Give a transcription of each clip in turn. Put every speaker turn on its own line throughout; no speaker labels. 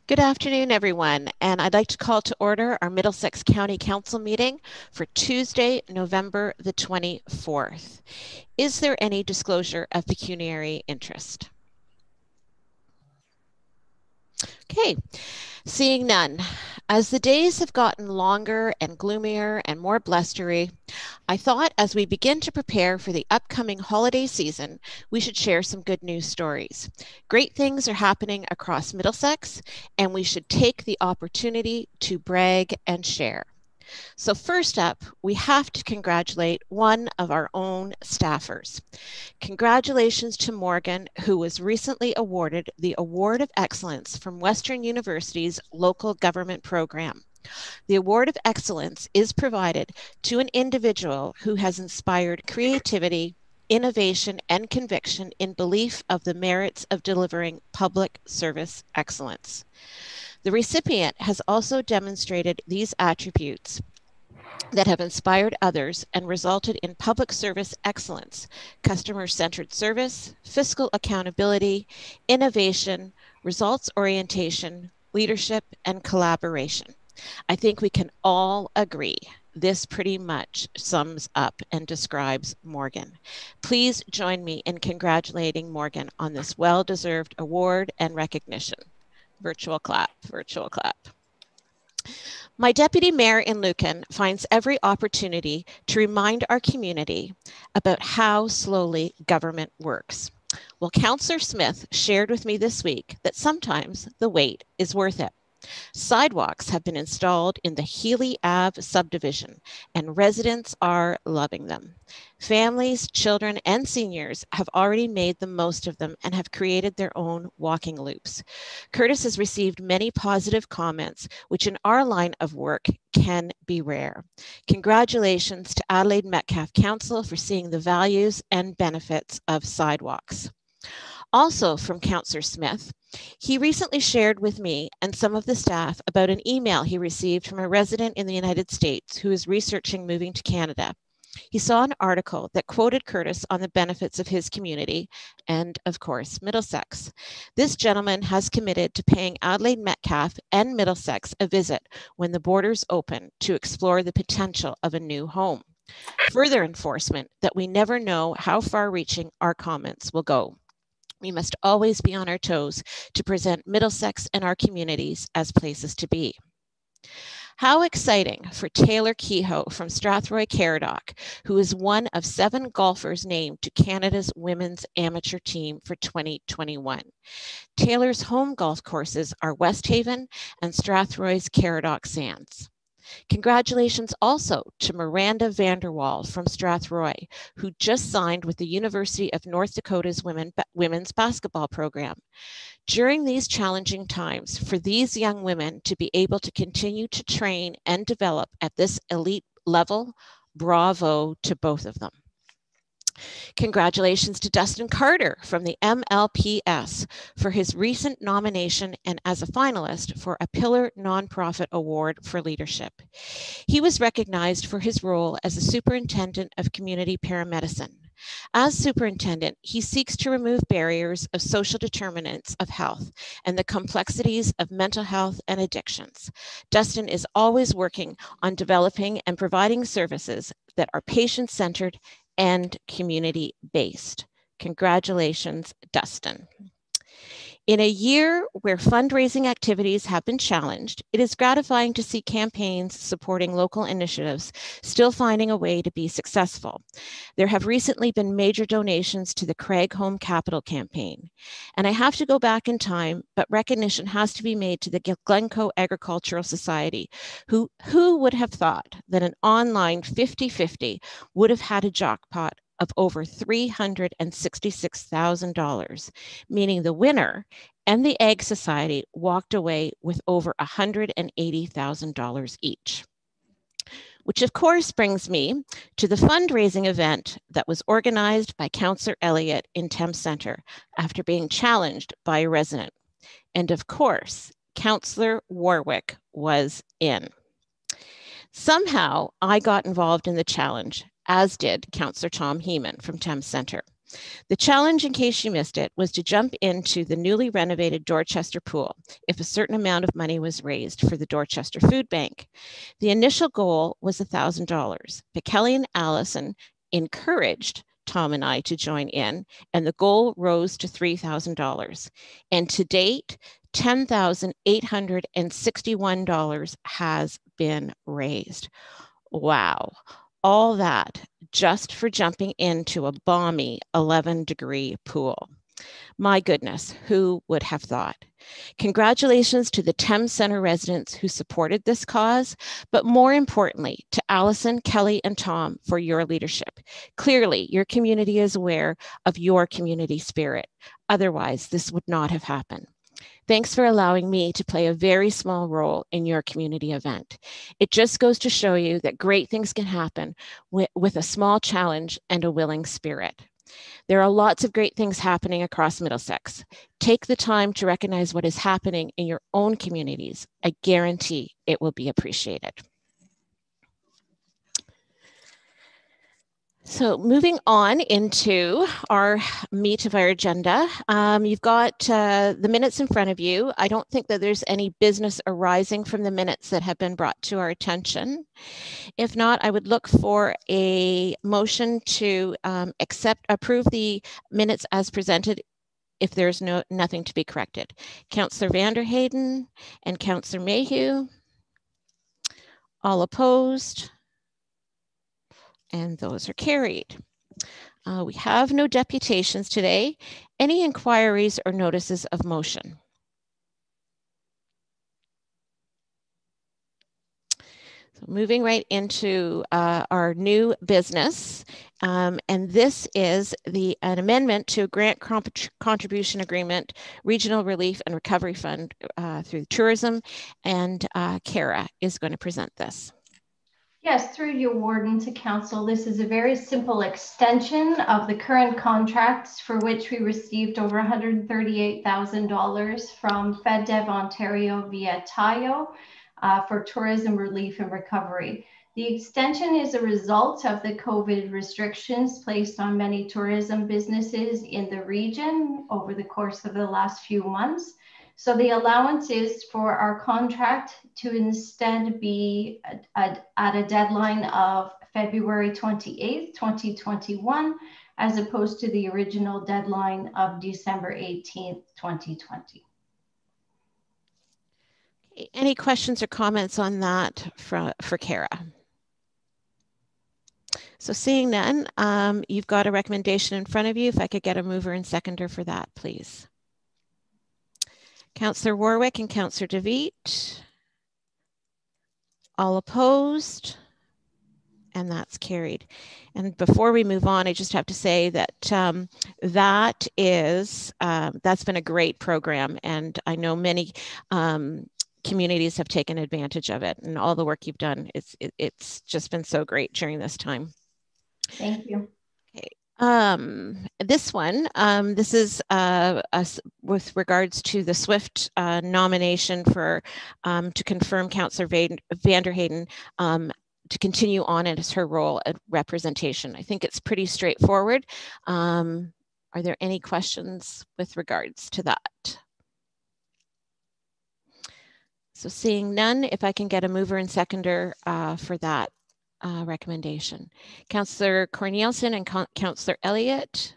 Good afternoon, everyone, and I'd like to call to order our Middlesex County Council meeting for Tuesday, November the 24th. Is there any disclosure of pecuniary interest? Okay, seeing none. As the days have gotten longer and gloomier and more blustery, I thought as we begin to prepare for the upcoming holiday season, we should share some good news stories. Great things are happening across Middlesex, and we should take the opportunity to brag and share. So, first up, we have to congratulate one of our own staffers. Congratulations to Morgan, who was recently awarded the Award of Excellence from Western University's local government program. The Award of Excellence is provided to an individual who has inspired creativity, innovation, and conviction in belief of the merits of delivering public service excellence. The recipient has also demonstrated these attributes that have inspired others and resulted in public service excellence, customer-centered service, fiscal accountability, innovation, results orientation, leadership, and collaboration. I think we can all agree this pretty much sums up and describes Morgan. Please join me in congratulating Morgan on this well-deserved award and recognition. Virtual clap, virtual clap. My deputy mayor in Lucan finds every opportunity to remind our community about how slowly government works. Well, Councillor Smith shared with me this week that sometimes the wait is worth it. Sidewalks have been installed in the Healy Ave subdivision, and residents are loving them. Families, children, and seniors have already made the most of them and have created their own walking loops. Curtis has received many positive comments, which in our line of work can be rare. Congratulations to Adelaide Metcalfe Council for seeing the values and benefits of sidewalks. Also from Councillor Smith, he recently shared with me and some of the staff about an email he received from a resident in the United States who is researching moving to Canada. He saw an article that quoted Curtis on the benefits of his community and, of course, Middlesex. This gentleman has committed to paying Adelaide Metcalfe and Middlesex a visit when the borders open to explore the potential of a new home. Further enforcement that we never know how far-reaching our comments will go. We must always be on our toes to present Middlesex and our communities as places to be. How exciting for Taylor Kehoe from Strathroy Caradoc, who is one of 7 golfers named to Canada's women's amateur team for 2021. Taylor's home golf courses are Westhaven and Strathroy's Caradoc Sands. Congratulations also to Miranda Vanderwall from Strathroy, who just signed with the University of North Dakota's women's basketball program. During these challenging times, for these young women to be able to continue to train and develop at this elite level, bravo to both of them. Congratulations to Dustin Carter from the MLPS for his recent nomination and as a finalist for a Pillar Nonprofit Award for Leadership. He was recognized for his role as a superintendent of community paramedicine. As superintendent, he seeks to remove barriers of social determinants of health and the complexities of mental health and addictions. Dustin is always working on developing and providing services that are patient-centered and community-based. Congratulations, Dustin. In a year where fundraising activities have been challenged, it is gratifying to see campaigns supporting local initiatives still finding a way to be successful. There have recently been major donations to the Craig Home Capital campaign. And I have to go back in time, but recognition has to be made to the Glencoe Agricultural Society, who would have thought that an online 50-50 would have had a jackpot of over $366,000, meaning the winner and the Ag Society walked away with over $180,000 each. Which of course brings me to the fundraising event that was organized by Councillor Elliott in Thames Centre after being challenged by a resident. And of course, Councillor Warwick was in. Somehow I got involved in the challenge, as did Councillor Tom Heeman from Thames Centre. The challenge, in case you missed it, was to jump into the newly renovated Dorchester pool if a certain amount of money was raised for the Dorchester Food Bank. The initial goal was $1,000, but Kelly and Allison encouraged Tom and I to join in, and the goal rose to $3,000. And to date, $10,861 has been raised. Wow. All that just for jumping into a balmy 11-degree pool. My goodness, who would have thought? Congratulations to the Thames Center residents who supported this cause, but more importantly, to Allison, Kelly, and Tom for your leadership. Clearly, your community is aware of your community spirit. Otherwise, this would not have happened. Thanks for allowing me to play a very small role in your community event. It just goes to show you that great things can happen with a small challenge and a willing spirit. There are lots of great things happening across Middlesex. Take the time to recognize what is happening in your own communities. I guarantee it will be appreciated. So moving on into our meat of our agenda, you've got the minutes in front of you. I don't think that there's any business arising from the minutes that have been brought to our attention. If not, I would look for a motion to approve the minutes as presented if there's nothing to be corrected. Councillor Vanderheyden and Councillor Mayhew, all opposed, and those are carried. We have no deputations today. Any inquiries or notices of motion? So moving right into our new business, and this is an amendment to a grant contribution agreement, Regional Relief and Recovery Fund through tourism, and Kara is going to present this.
Yes, through your warden to council, this is a very simple extension of the current contracts for which we received over $138,000 from FedDev Ontario via TAIO for tourism relief and recovery. The extension is a result of the COVID restrictions placed on many tourism businesses in the region over the course of the last few months. So the allowance is for our contract to instead be at a deadline of February 28th, 2021, as opposed to the original deadline of December 18th, 2020.
Any questions or comments on that for Kara? So seeing none, you've got a recommendation in front of you. If I could get a mover and seconder for that, please. Councillor Warwick and Councillor DeVete, all opposed, and that's carried. And before we move on, I just have to say that that's been a great program, and I know many communities have taken advantage of it, and all the work you've done, it's just been so great during this time.
Thank you.
Okay. This is with regards to the SWIFT nomination for to confirm Councillor Vanderheyden to continue on as her role at representation. I think it's pretty straightforward. Are there any questions with regards to that? So seeing none, if I can get a mover and seconder for that recommendation. Councillor Cornelissen and Councillor Elliott.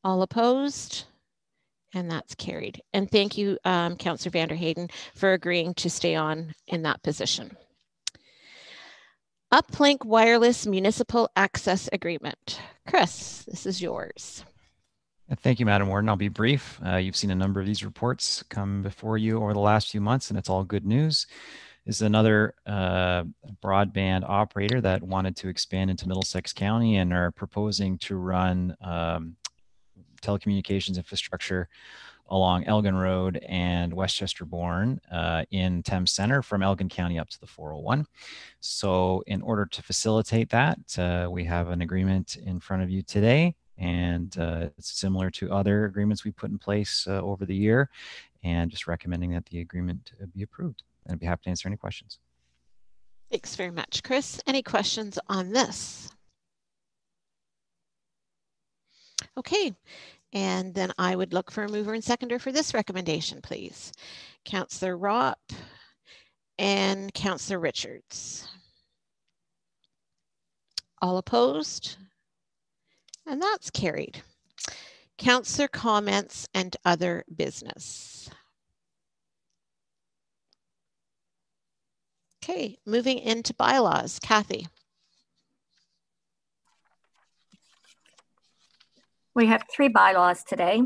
All opposed? And that's carried. And thank you, Councillor Vanderheyden, for agreeing to stay on in that position. Uplink Wireless Municipal Access Agreement. Chris, this is yours.
Thank you, Madam Warden. I'll be brief. You've seen a number of these reports come before you over the last few months, and it's all good news. This is another broadband operator that wanted to expand into Middlesex County and are proposing to run telecommunications infrastructure along Elgin Road and Westchester Bourne in Thames Center from Elgin County up to the 401. So in order to facilitate that, we have an agreement in front of you today, and it's similar to other agreements we put in place over the year, and just recommending that the agreement be approved. And I'd be happy to answer any questions.
Thanks very much, Chris. Any questions on this? Okay, and then I would look for a mover and seconder for this recommendation, please. Councillor Ropp and Councillor Richards. All opposed? And that's carried. Councillor comments and other business. Okay, moving into bylaws. Kathy.
We have 3 bylaws today.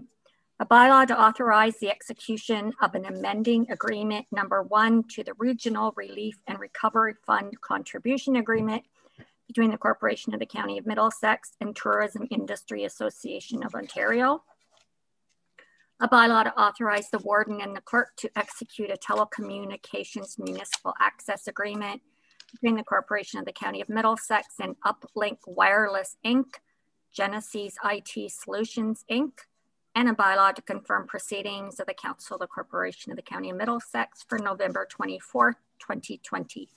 A bylaw to authorize the execution of an amending agreement number 1 to the Regional Relief and Recovery Fund Contribution Agreement between the Corporation of the County of Middlesex and Tourism Industry Association of Ontario. A bylaw to authorize the warden and the clerk to execute a telecommunications municipal access agreement between the Corporation of the County of Middlesex and Uplink Wireless Inc., Genesis IT Solutions Inc., and a bylaw to confirm proceedings of the Council of the Corporation of the County of Middlesex for November 24, 2020.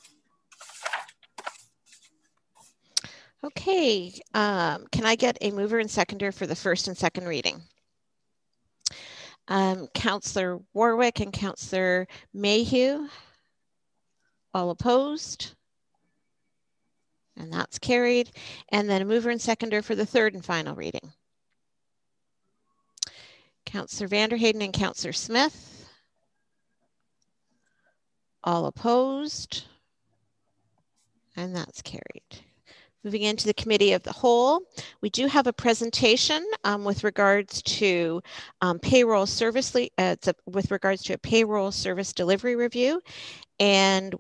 Okay, can I get a mover and seconder for the first and second reading? Councillor Warwick and Councillor Mayhew. All opposed? And that's carried. And then a mover and seconder for the third and final reading. Councillor Vanderheyden and Councillor Smith. All opposed? And that's carried. Moving into the Committee of the Whole, we do have a presentation with regards to payroll service, with regards to a payroll service delivery review. And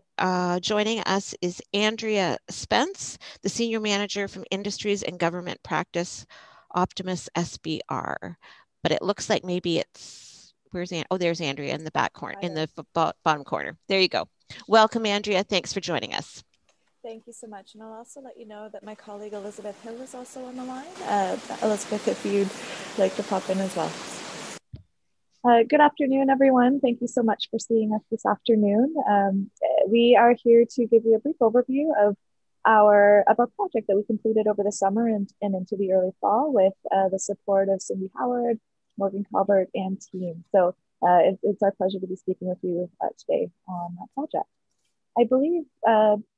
joining us is Andrea Spence, the Senior Manager from Industries and Government Practice, Optimus SBR. But it looks like maybe it's, oh, there's Andrea in the back corner, in the bottom corner. There you go. Welcome, Andrea. Thanks for joining us.
Thank you so much. And I'll also let you know that my colleague Elizabeth Hill is also on the line. Elizabeth, if you'd like to pop in as well.
Good afternoon, everyone. Thank you so much for seeing us this afternoon. We are here to give you a brief overview of our project that we completed over the summer and into the early fall with the support of Cindy Howard, Morgan Calvert, and team. So it's our pleasure to be speaking with you today on that project. I believe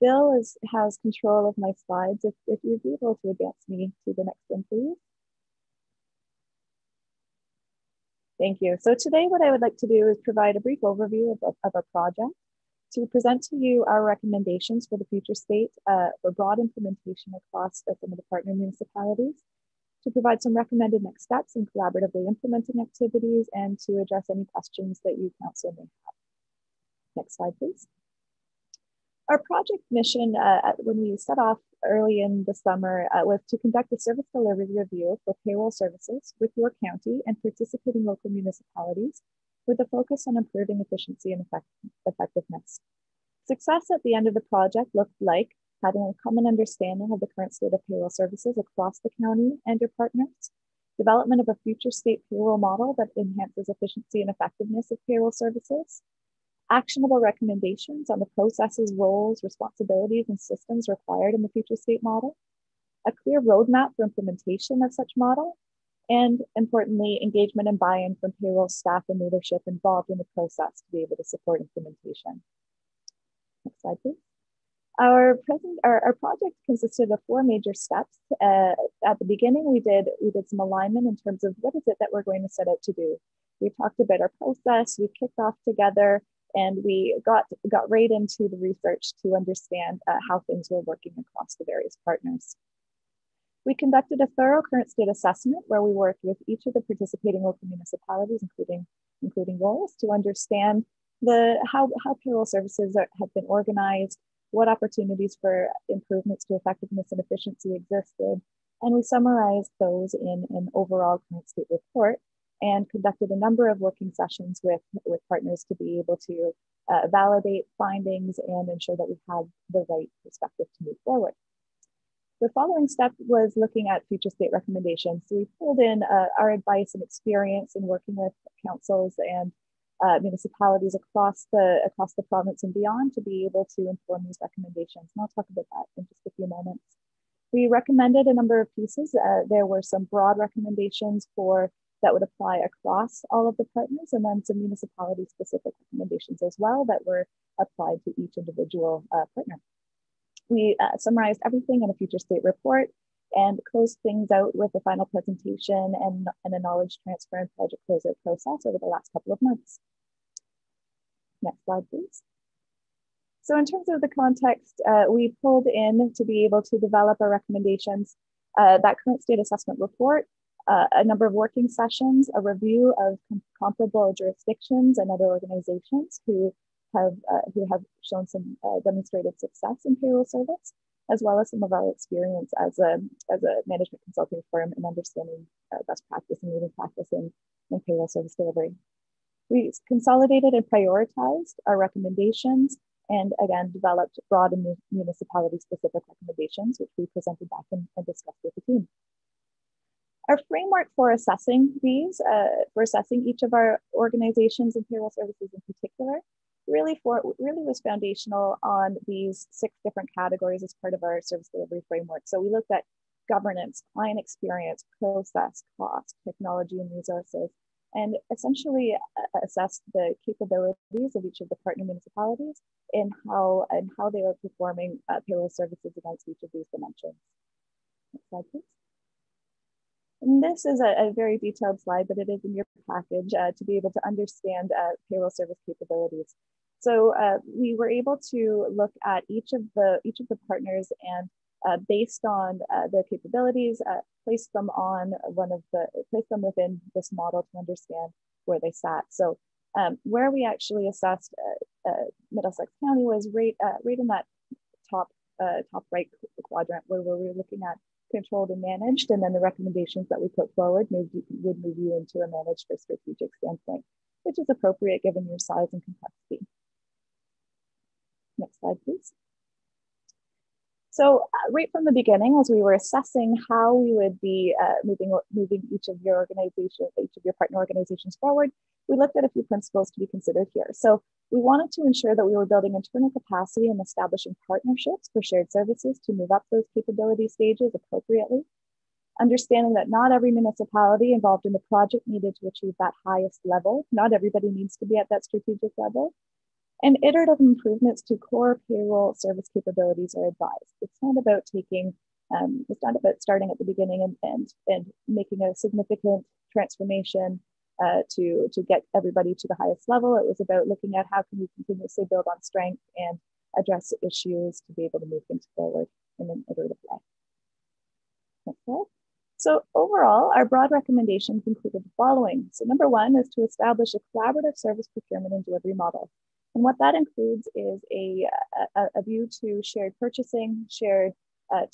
Bill has control of my slides. If you'd be able to advance me to the next one, please. Thank you. So today what I would like to do is provide a brief overview of our project, to present to you our recommendations for the future state for broad implementation across some of the partner municipalities, to provide some recommended next steps in collaboratively implementing activities, and to address any questions that you council may have. Next slide, please. Our project mission, when we set off early in the summer, was to conduct a service delivery review for payroll services with your county and participating local municipalities, with a focus on improving efficiency and effectiveness. Success at the end of the project looked like having a common understanding of the current state of payroll services across the county and your partners, development of a future state payroll model that enhances efficiency and effectiveness of payroll services, actionable recommendations on the processes, roles, responsibilities, and systems required in the future state model, a clear roadmap for implementation of such model, and importantly, engagement and buy-in from payroll staff and leadership involved in the process to be able to support implementation. Next slide, please. Our project consisted of 4 major steps. At the beginning, we did some alignment in terms of what is it that we're going to set out to do. We talked about our process, we kicked off together, and we got right into the research to understand how things were working across the various partners. We conducted a thorough current state assessment where we worked with each of the participating local municipalities, including yours, to understand how payroll services have been organized, what opportunities for improvements to effectiveness and efficiency existed, and we summarized those in an overall current state report, and conducted a number of working sessions with partners to be able to validate findings and ensure that we have the right perspective to move forward. The following step was looking at future state recommendations. So we pulled in our advice and experience in working with councils and municipalities across the province and beyond to be able to inform these recommendations. And I'll talk about that in just a few moments. We recommended a number of pieces. There were some broad recommendations that would apply across all of the partners, and then some municipality-specific recommendations as well that were applied to each individual partner. We summarized everything in a future state report and closed things out with a final presentation and a knowledge transfer and project closeout process over the last couple of months. Next slide, please. So in terms of the context, we pulled in to be able to develop our recommendations, that current state assessment report, a number of working sessions, a review of comparable jurisdictions and other organizations who have shown some demonstrated success in payroll service, as well as some of our experience as a management consulting firm in understanding best practice and leading practice in payroll service delivery. We consolidated and prioritized our recommendations, and again, developed broad and municipality-specific recommendations, which we presented back and discussed with the team. Our framework for assessing these, for assessing each of our organizations and payroll services in particular, really was foundational on these 6 different categories as part of our service delivery framework. So we looked at governance, client experience, process, cost, technology, and resources, and essentially assessed the capabilities of each of the partner municipalities in how they are performing payroll services against each of these dimensions. Next slide, please. And this is a very detailed slide, but it is in your package to be able to understand payroll service capabilities. So we were able to look at each of the partners and based on their capabilities, place them within this model to understand where they sat. So where we actually assessed Middlesex County was right in that top right quadrant, where we were looking at controlled and managed, and then the recommendations that we put forward would move you into a managed or strategic standpoint, which is appropriate given your size and complexity. Next slide, please. So right from the beginning, as we were assessing how we would be moving each of your partner organizations forward, we looked at a few principles to be considered here. So we wanted to ensure that we were building internal capacity and establishing partnerships for shared services to move up those capability stages appropriately. Understanding that not every municipality involved in the project needed to achieve that highest level. Not everybody needs to be at that strategic level. And iterative improvements to core payroll service capabilities are advised. It's not about starting at the beginning and making a significant transformation to get everybody to the highest level. It was about looking at how can we continuously build on strength and address issues to be able to move things forward in an iterative way. Next slide. So overall, our broad recommendations included the following. So number 1 is to establish a collaborative service procurement and delivery model. And what that includes is a view to shared purchasing, shared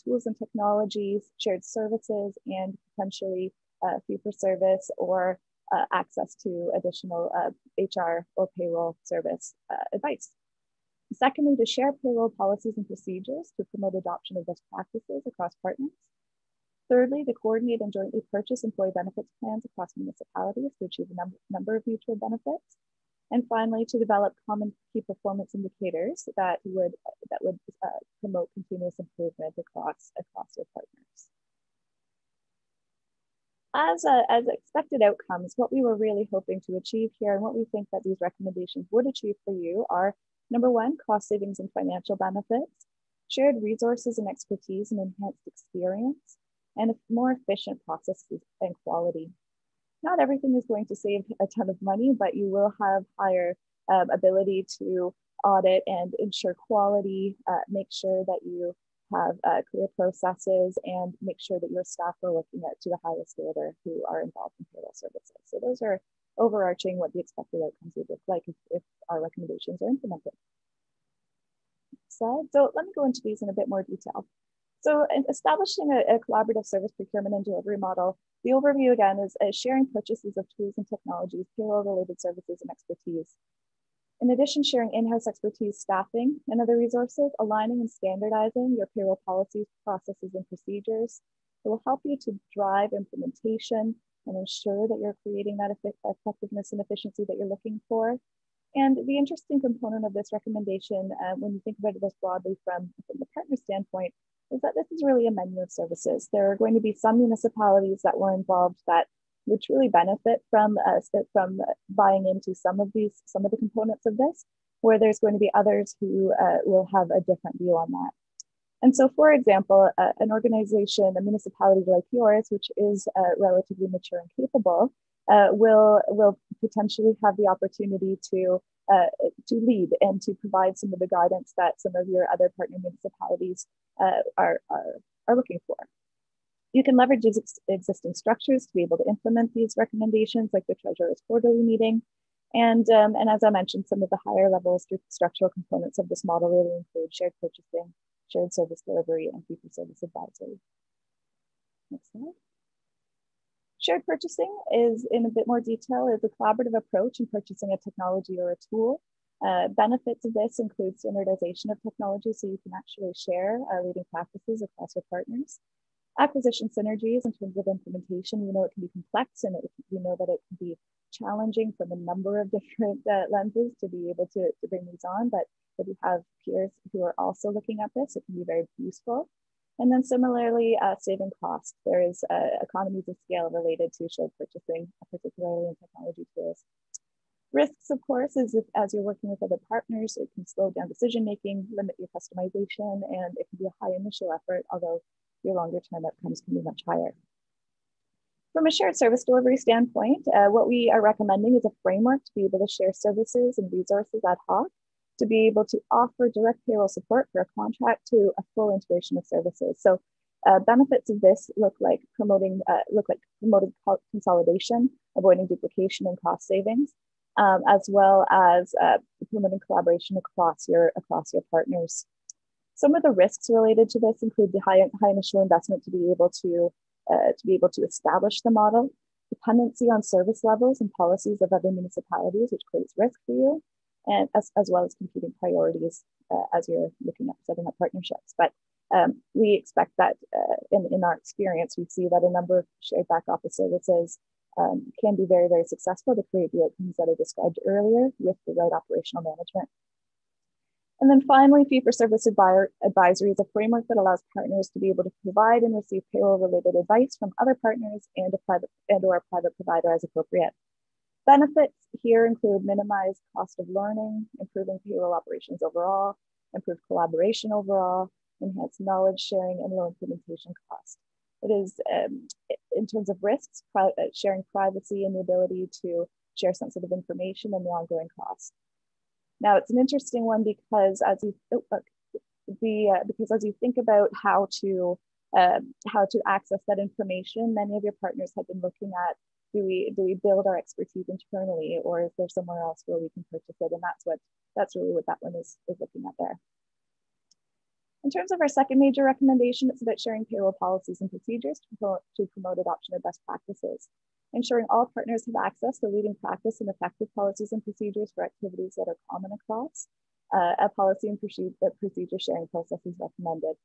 tools and technologies, shared services, and potentially fee-for-service or access to additional HR or payroll service advice. Secondly, to share payroll policies and procedures to promote adoption of best practices across partners. Thirdly, to coordinate and jointly purchase employee benefits plans across municipalities to achieve a number of mutual benefits. And finally, to develop common key performance indicators that would promote continuous improvement across your partners. As expected outcomes, what we were really hoping to achieve here and what we think that these recommendations would achieve for you are, number 1, cost savings and financial benefits, shared resources and expertise and enhanced experience, and more efficient processes and quality. Not everything is going to save a ton of money, but you will have higher ability to audit and ensure quality, make sure that you have clear processes, and make sure that your staff are working to the highest order who are involved in payroll services. So those are overarching what the expected outcomes would look like if our recommendations are implemented. So let me go into these in a bit more detail. So in establishing a collaborative service procurement and delivery model, the overview again is sharing purchases of tools and technologies, payroll-related services and expertise. In addition, sharing in-house expertise, staffing, and other resources, aligning and standardizing your payroll policies, processes, and procedures. It will help you to drive implementation and ensure that you're creating that effectiveness and efficiency that you're looking for. And the interesting component of this recommendation, when you think about it this broadly from the partner standpoint, is that this is really a menu of services. There are going to be some municipalities that were involved that would truly benefit from buying into some of the components of this, where there's going to be others who will have a different view on that. And so, for example, an organization, a municipality like yours, which is relatively mature and capable, will potentially have the opportunity to lead and to provide some of the guidance that some of your other partner municipalities are looking for. You can leverage existing structures to be able to implement these recommendations, like the Treasurer's quarterly meeting. And as I mentioned, some of the higher level structural components of this model really include shared purchasing, shared service delivery, and fee-for-service advisory. Next slide. Shared purchasing is, in a bit more detail, is a collaborative approach in purchasing a technology or a tool. Benefits of this include standardization of technology, so you can actually share leading practices across your partners. Acquisition synergies in terms of implementation, we know it can be complex, and we know that it can be challenging from a number of different lenses to be able to bring these on, but if you have peers who are also looking at this, it can be very useful. And then similarly, saving costs. There is economies of scale related to shared purchasing, particularly in technology tools. Risks, of course, is if, as you're working with other partners, it can slow down decision-making, limit your customization, and it can be a high initial effort, although your longer-term outcomes can be much higher. From a shared service delivery standpoint, what we are recommending is a framework to be able to share services and resources ad hoc, to be able to offer direct payroll support for a contract to a full integration of services. So benefits of this look like promoting consolidation, avoiding duplication and cost savings, as well as promoting collaboration across your partners. Some of the risks related to this include the high initial investment to be able to establish the model, dependency on service levels and policies of other municipalities, which creates risk for you, and as well as competing priorities as you're looking at setting up partnerships. But we expect that in our experience, we see that a number of shared back office services can be very, very successful to create the outcomes that I described earlier with the right operational management. And then finally, fee-for-service advisory is a framework that allows partners to be able to provide and receive payroll-related advice from other partners and or a private provider as appropriate. Benefits here include minimized cost of learning, improving payroll operations overall, improved collaboration overall, enhanced knowledge sharing, and low implementation cost. It is, in terms of risks, sharing privacy and the ability to share sensitive information and the ongoing cost. Now, it's an interesting one because as you think about how to access that information, many of your partners have been looking at, do we build our expertise internally, or is there somewhere else where we can purchase it? And that's really what that one is looking at there. In terms of our second major recommendation, it's about sharing payroll policies and procedures to promote adoption of best practices. Ensuring all partners have access to leading practice and effective policies and procedures for activities that are common across. A policy and procedure sharing process is recommended.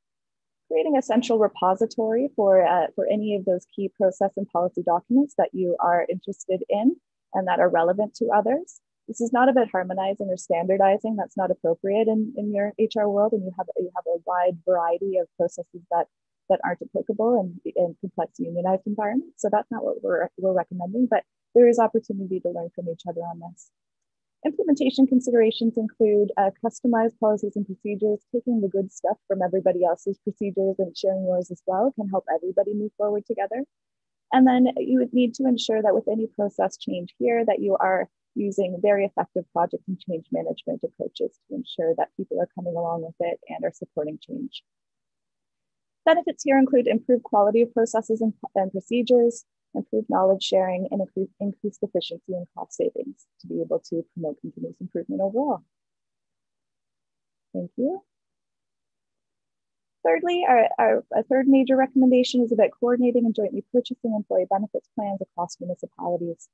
Creating a central repository for any of those key process and policy documents that you are interested in and that are relevant to others. This is not about harmonizing or standardizing. That's not appropriate in your HR world, and you have a wide variety of processes that aren't applicable in complex unionized environments. So that's not what we're recommending, but there is opportunity to learn from each other on this. Implementation considerations include customized policies and procedures. Taking the good stuff from everybody else's procedures and sharing yours as well can help everybody move forward together. And then you would need to ensure that with any process change here that you are using very effective project and change management approaches to ensure that people are coming along with it and are supporting change. Benefits here include improved quality of processes and procedures, improved knowledge sharing, and increased efficiency and cost savings to be able to promote continuous improvement overall. Thank you. Thirdly, our third major recommendation is about coordinating and jointly purchasing employee benefits plans across municipalities.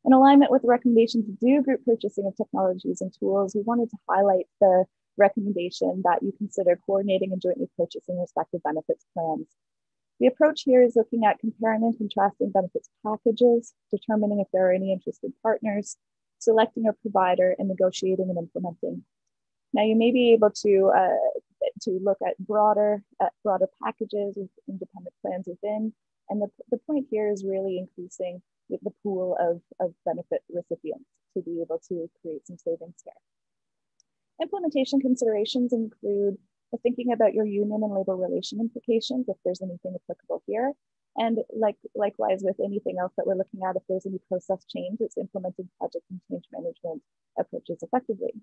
In alignment with the recommendation to do group purchasing of technologies and tools, we wanted to highlight the recommendation that you consider coordinating and jointly purchasing respective benefits plans. The approach here is looking at comparing and contrasting benefits packages, determining if there are any interested partners, selecting a provider, and negotiating and implementing. Now, you may be able to look at broader packages with independent plans within. And the point here is really increasing the pool of benefit recipients to be able to create some savings here. Implementation considerations include thinking about your union and labor relation implications, if there's anything applicable here. And likewise with anything else that we're looking at, if there's any process change, it's implementing project and change management approaches effectively.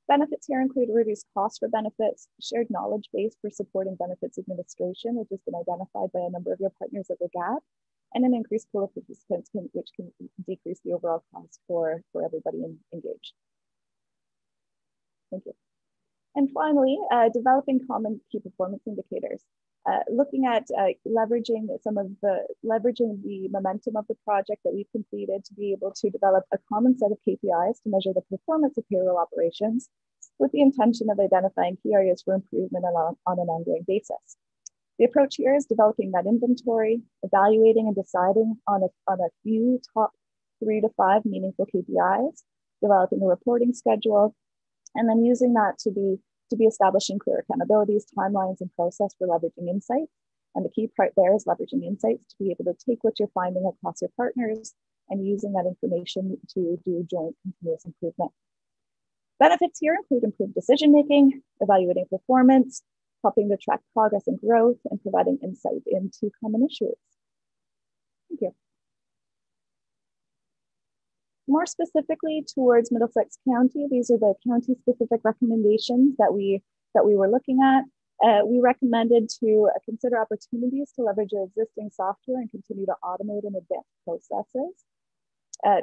Benefits here include a reduced cost for benefits, shared knowledge base for supporting benefits administration, which has been identified by a number of your partners at the GAP, and an increased pool of participants which can decrease the overall cost for everybody engaged. Thank you. And finally, developing common key performance indicators. Looking at leveraging the momentum of the project that we've completed to be able to develop a common set of KPIs to measure the performance of payroll operations with the intention of identifying key areas for improvement on an ongoing basis. The approach here is developing that inventory, evaluating and deciding on a few top 3 to 5 meaningful KPIs, developing a reporting schedule, and then using that to be establishing clear accountabilities, timelines, and process for leveraging insights. And the key part there is leveraging insights to be able to take what you're finding across your partners and using that information to do joint continuous improvement. Benefits here include improved decision-making, evaluating performance, helping to track progress and growth, and providing insight into common issues. Thank you. More specifically towards Middlesex County, these are the county-specific recommendations that we were looking at. We recommended to consider opportunities to leverage your existing software and continue to automate and advance processes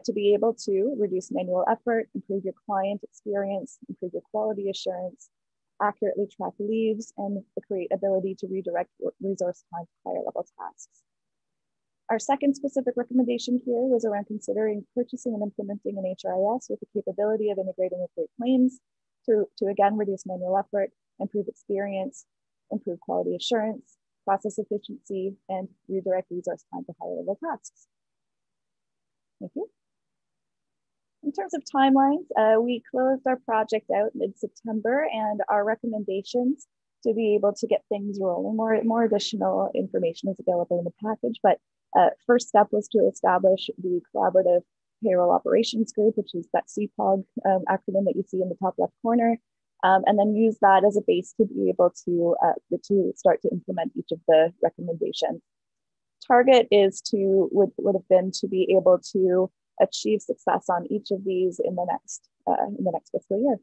to be able to reduce manual effort, improve your client experience, improve your quality assurance, accurately track leaves, and create ability to redirect resource time to higher level tasks. Our second specific recommendation here was around considering purchasing and implementing an HRIS with the capability of integrating with Great Plains to again reduce manual effort, improve experience, improve quality assurance, process efficiency, and redirect resource time to higher level tasks. Thank you. In terms of timelines, we closed our project out mid-September, and our recommendations to be able to get things rolling, more additional information is available in the package, but first step was to establish the Collaborative Payroll Operations Group, which is that CPOG acronym that you see in the top left corner, and then use that as a base to be able to start to implement each of the recommendations. Target is would have been to be able to achieve success on each of these in the next fiscal year.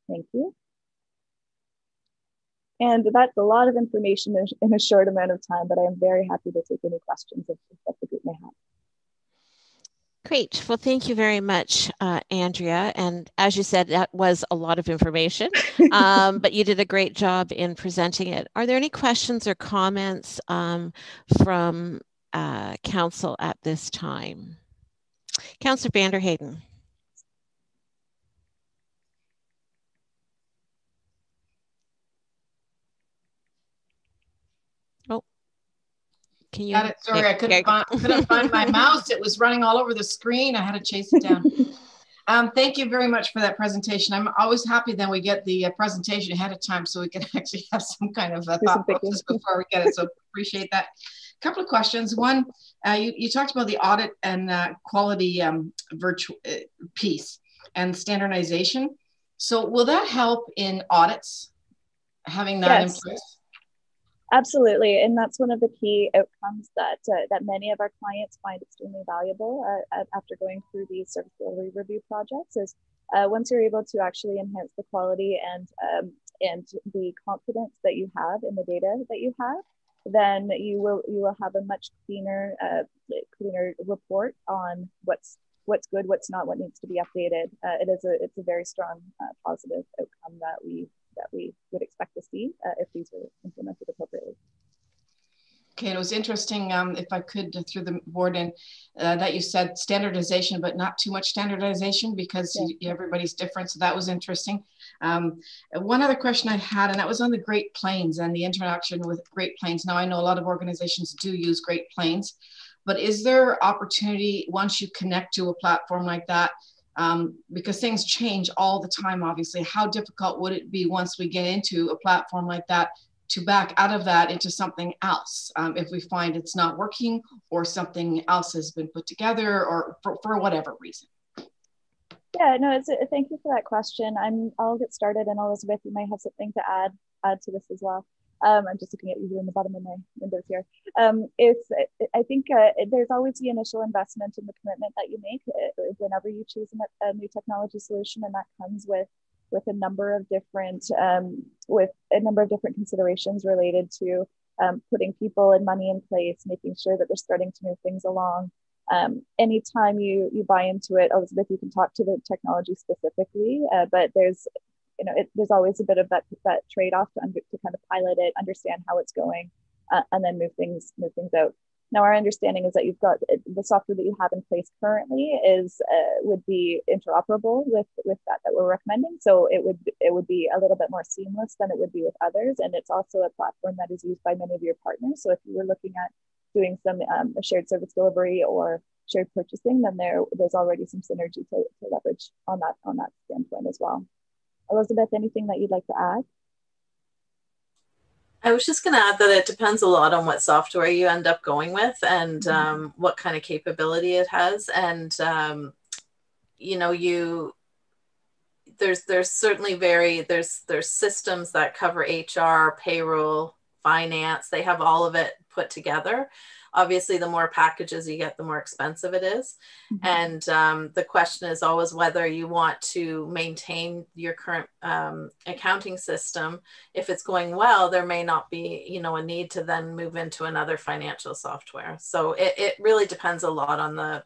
Thank you. And that's a lot of information in a short amount of time, but I am very happy to take any questions that the group may have.
Great. Well, thank you very much, Andrea. And as you said, that was a lot of information, but you did a great job in presenting it. Are there any questions or comments from Council at this time? Councillor Vanderheyden. Can you?
Got it. Sorry, I couldn't find my mouse. It was running all over the screen. I had to chase it down. Thank you very much for that presentation. I'm always happy then we get the presentation ahead of time so we can actually have some kind of thought process before we get it. So appreciate that. A couple of questions. One, you talked about the audit and quality virtual piece and standardization. So will that help in audits, having that in place?
Absolutely, and that's one of the key outcomes that many of our clients find extremely valuable after going through these service delivery review projects. Is once you're able to actually enhance the quality and the confidence that you have in the data that you have, then you will have a much cleaner report on what's good, what's not, what needs to be updated. It's a very strong positive outcome that we would expect to see if these were implemented appropriately.
Okay, and it was interesting, if I could, through the board, and that you said standardization, but not too much standardization because everybody's different. So that was interesting. One other question I had, and that was on the Great Plains and the interaction with Great Plains. Now, I know a lot of organizations do use Great Plains, but is there opportunity once you connect to a platform like that because things change all the time, obviously. How difficult would it be once we get into a platform like that to back out of that into something else if we find it's not working or something else has been put together or for whatever reason?
Yeah, no, thank you for that question. I'll get started, and Elizabeth, you might have something to add to this as well. I'm just looking at you in the bottom of my windows here. I think there's always the initial investment and the commitment that you make whenever you choose a new technology solution, and that comes with a number of different considerations related to putting people and money in place, making sure that they're starting to move things along. Anytime you buy into it, Elizabeth, you can talk to the technology specifically, but there's always a bit of that trade-off to kind of pilot it, understand how it's going, and then move things out. Now, our understanding is that you've got the software that you have in place currently would be interoperable with that we're recommending. So it would be a little bit more seamless than it would be with others, and it's also a platform that is used by many of your partners. So if you were looking at doing some shared service delivery or shared purchasing, then there's already some synergy to leverage on that standpoint as well. Elizabeth, anything that you'd like to add?
I was just going to add that it depends a lot on what software you end up going with and what kind of capability it has. And, there's certainly there's systems that cover HR, payroll, finance. They have all of it put together. Obviously, the more packages you get, the more expensive it is. And the question is always whether you want to maintain your current accounting system. If it's going well, there may not be, a need to then move into another financial software. So it really depends a lot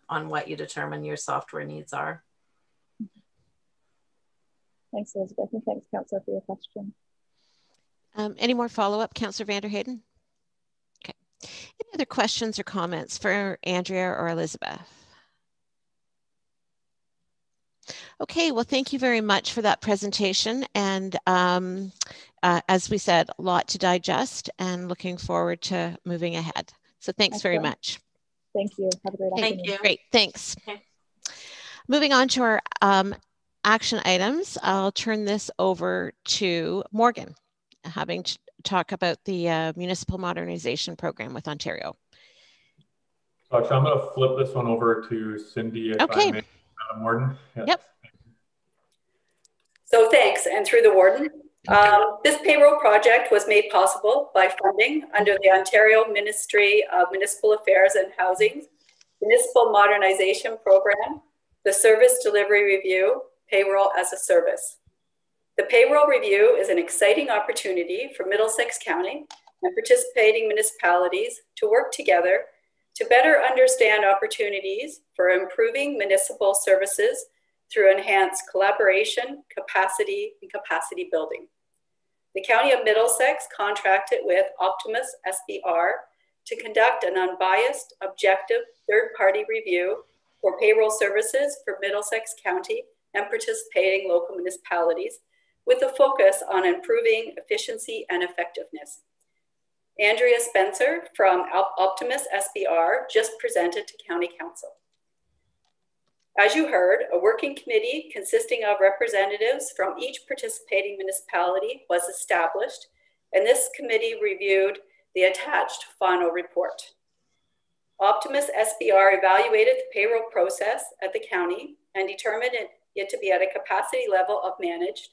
on what you determine your software needs are.
Thanks, Elizabeth, and thanks, Councillor, for your question.
Any more follow-up, Councillor Vanderheyden? Okay. Any other questions or comments for Andrea or Elizabeth? Okay, well, thank you very much for that presentation. And as we said, a lot to digest and looking forward to moving ahead. So thanks very much.
Thank you. Have a great afternoon.
Thank you.
Great, thanks.
Okay.
Moving on to our action items, I'll turn this over to Morgan, having to talk about the Municipal Modernization Program with Ontario.
So actually, I'm going to flip this one over to Cindy, if I may, Madam Warden. Yes.
Yep.
So thanks, and through the Warden. This payroll project was made possible by funding under the Ontario Ministry of Municipal Affairs and Housing Municipal Modernization Program, the Service Delivery Review, Payroll as a Service. The payroll review is an exciting opportunity for Middlesex County and participating municipalities to work together to better understand opportunities for improving municipal services through enhanced collaboration, capacity, and capacity building. The County of Middlesex contracted with Optimus SBR to conduct an unbiased, objective, third-party review for payroll services for Middlesex County and participating local municipalities, with a focus on improving efficiency and effectiveness. Andrea Spencer from Optimus SBR just presented to County Council. As you heard, a working committee consisting of representatives from each participating municipality was established, and this committee reviewed the attached final report. Optimus SBR evaluated the payroll process at the county and determined it to be at a capacity level of managed,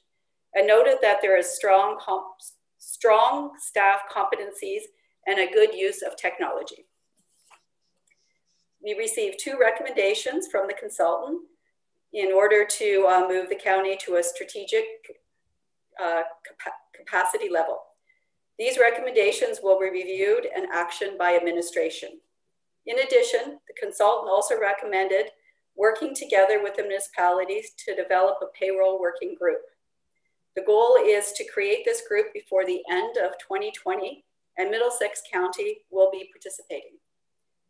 and noted that there is strong staff competencies and a good use of technology. We received 2 recommendations from the consultant in order to move the county to a strategic capacity level. These recommendations will be reviewed and actioned by administration. In addition, the consultant also recommended working together with the municipalities to develop a payroll working group. The goal is to create this group before the end of 2020, and Middlesex County will be participating.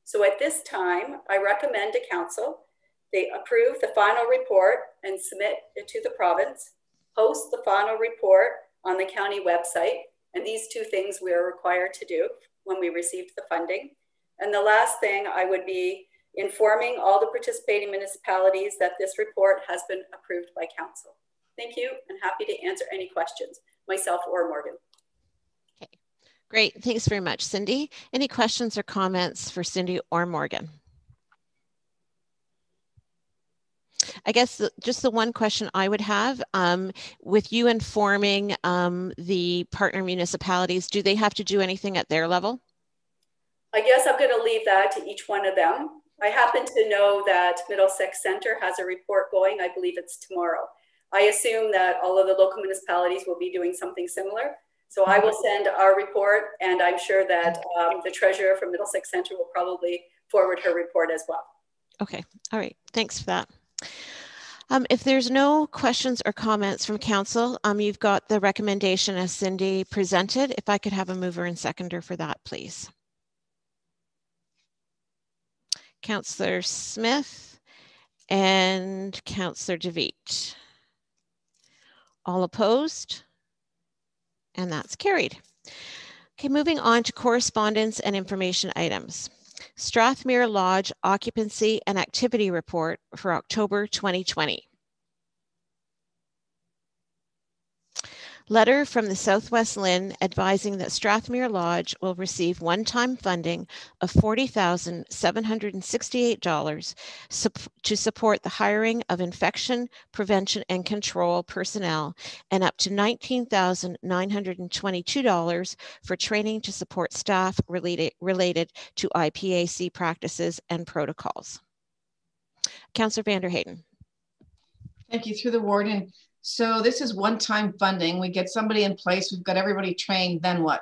So at this time, I recommend to Council, they approve the final report and submit it to the province, post the final report on the county website, and these 2 things we are required to do when we received the funding. And the last thing I would be informing all the participating municipalities that this report has been approved by council. Thank you, and happy to answer any questions, myself or Morgan.
Okay, great. Thanks very much, Cindy. Any questions or comments for Cindy or Morgan? I guess just the one question I would have, with you informing the partner municipalities, do they have to do anything at their level?
I guess I'm going to leave that to each one of them. I happen to know that Middlesex Center has a report going. I believe it's tomorrow. I assume that all of the local municipalities will be doing something similar. So I will send our report, and I'm sure that the treasurer from Middlesex Center will probably forward her report as well.
Okay, all right, thanks for that. If there's no questions or comments from council, you've got the recommendation as Cindy presented. If I could have a mover and seconder for that, please. Councillor Smith and Councillor DeVete. All opposed? And that's carried. Okay, moving on to correspondence and information items. Strathmere Lodge Occupancy and Activity Report for October 2020. Letter from the Southwest Lynn advising that Strathmere Lodge will receive one-time funding of $40,768 to support the hiring of infection prevention and control personnel and up to $19,922 for training to support staff related to IPAC practices and protocols. Councillor Vanderheyden.
Thank you. Through the warden. So this is one-time funding. We get somebody in place, we've got everybody trained, then what?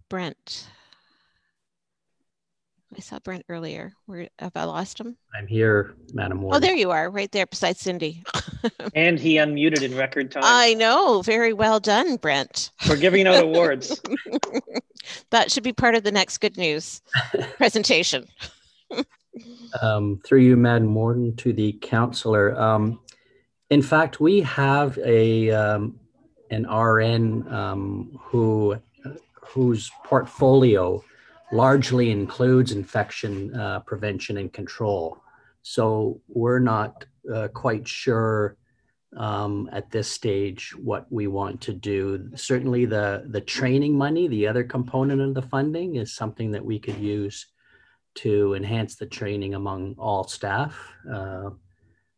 Brent. I saw Brent earlier. Have I lost him?
I'm here, Madam Warden.
Oh, there you are, right there beside Cindy.
And he unmuted in record time.
I know. Very well done, Brent.
We're giving out awards.
That should be part of the next good news presentation.
Through you, Madam Warden, to the councillor. In fact, we have an RN whose portfolio largely includes infection prevention and control. So we're not quite sure at this stage what we want to do. Certainly the training money, the other component of the funding, is something that we could use to enhance the training among all staff.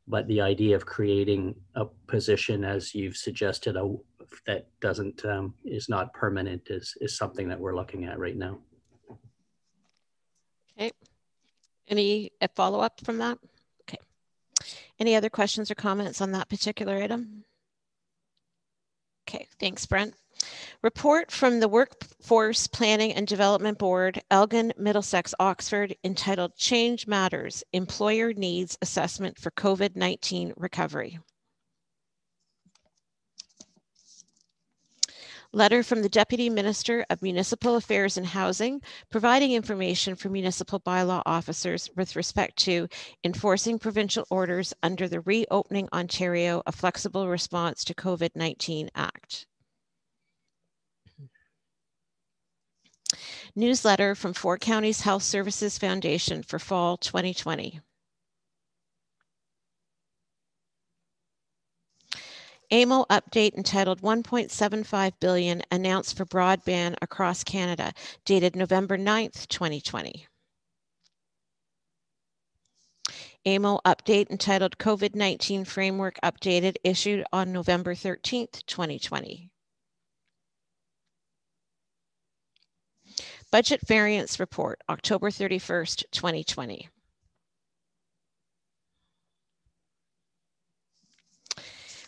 But the idea of creating a position, as you've suggested, that doesn't is not permanent is something that we're looking at right now.
Okay. Any follow-up from that? Okay. Any other questions or comments on that particular item? Okay, thanks, Brent. Report from the Workforce Planning and Development Board, Elgin, Middlesex, Oxford, entitled Change Matters, Employer Needs Assessment for COVID-19 Recovery. Letter from the Deputy Minister of Municipal Affairs and Housing, providing information for municipal bylaw officers with respect to enforcing provincial orders under the Reopening Ontario, a Flexible Response to COVID-19 Act. Newsletter from Four Counties Health Services Foundation for fall 2020. AMO update entitled 1.75 billion announced for broadband across Canada, dated November 9th, 2020. AMO update entitled COVID-19 framework updated, issued on November 13th, 2020. Budget variance report, October 31st, 2020.